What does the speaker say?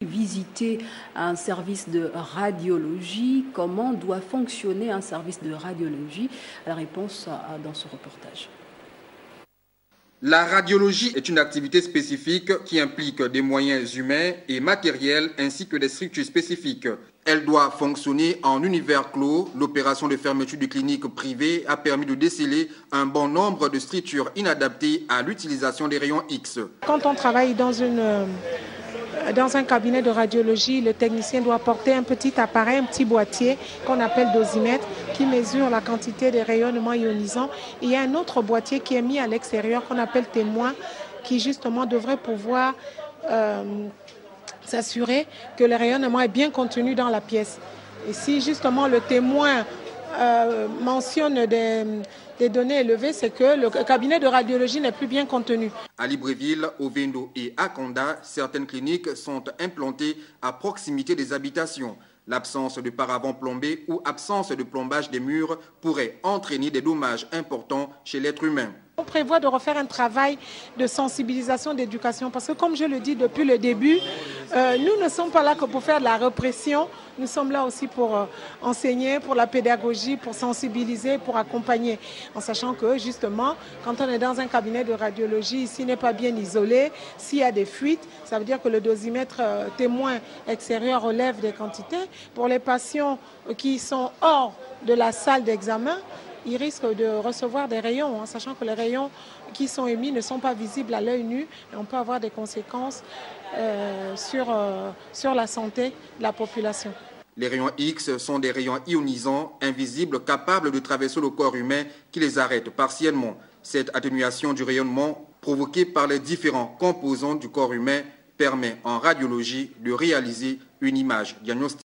Visiter un service de radiologie, comment doit fonctionner un service de radiologie? La réponse dans ce reportage. La radiologie est une activité spécifique qui implique des moyens humains et matériels ainsi que des structures spécifiques. Elle doit fonctionner en univers clos. L'opération de fermeture de cliniques privées a permis de déceler un bon nombre de structures inadaptées à l'utilisation des rayons X. Quand on travaille dans un cabinet de radiologie, le technicien doit porter un petit appareil, un petit boîtier qu'on appelle dosimètre, qui mesure la quantité de rayonnements ionisants. Il y a un autre boîtier qui est mis à l'extérieur qu'on appelle témoin, qui justement devrait pouvoir s'assurer que le rayonnement est bien contenu dans la pièce. Et si justement le témoin mentionne des données élevées, c'est que le cabinet de radiologie n'est plus bien contenu. À Libreville, au Vendo et à Condat, certaines cliniques sont implantées à proximité des habitations. L'absence de paravent plombé ou absence de plombage des murs pourrait entraîner des dommages importants chez l'être humain. On prévoit de refaire un travail de sensibilisation, d'éducation, parce que comme je le dis depuis le début, nous ne sommes pas là que pour faire de la répression, nous sommes là aussi pour enseigner, pour la pédagogie, pour sensibiliser, pour accompagner, en sachant que justement, quand on est dans un cabinet de radiologie, s'il n'est pas bien isolé, s'il y a des fuites, ça veut dire que le dosimètre témoin extérieur relève des quantités. Pour les patients qui sont hors de la salle d'examen, ils risquent de recevoir des rayons, en sachant que les rayons qui sont émis ne sont pas visibles à l'œil nu et on peut avoir des conséquences sur la santé de la population. Les rayons X sont des rayons ionisants, invisibles, capables de traverser le corps humain qui les arrête partiellement. Cette atténuation du rayonnement provoquée par les différents composants du corps humain permet en radiologie de réaliser une image diagnostique.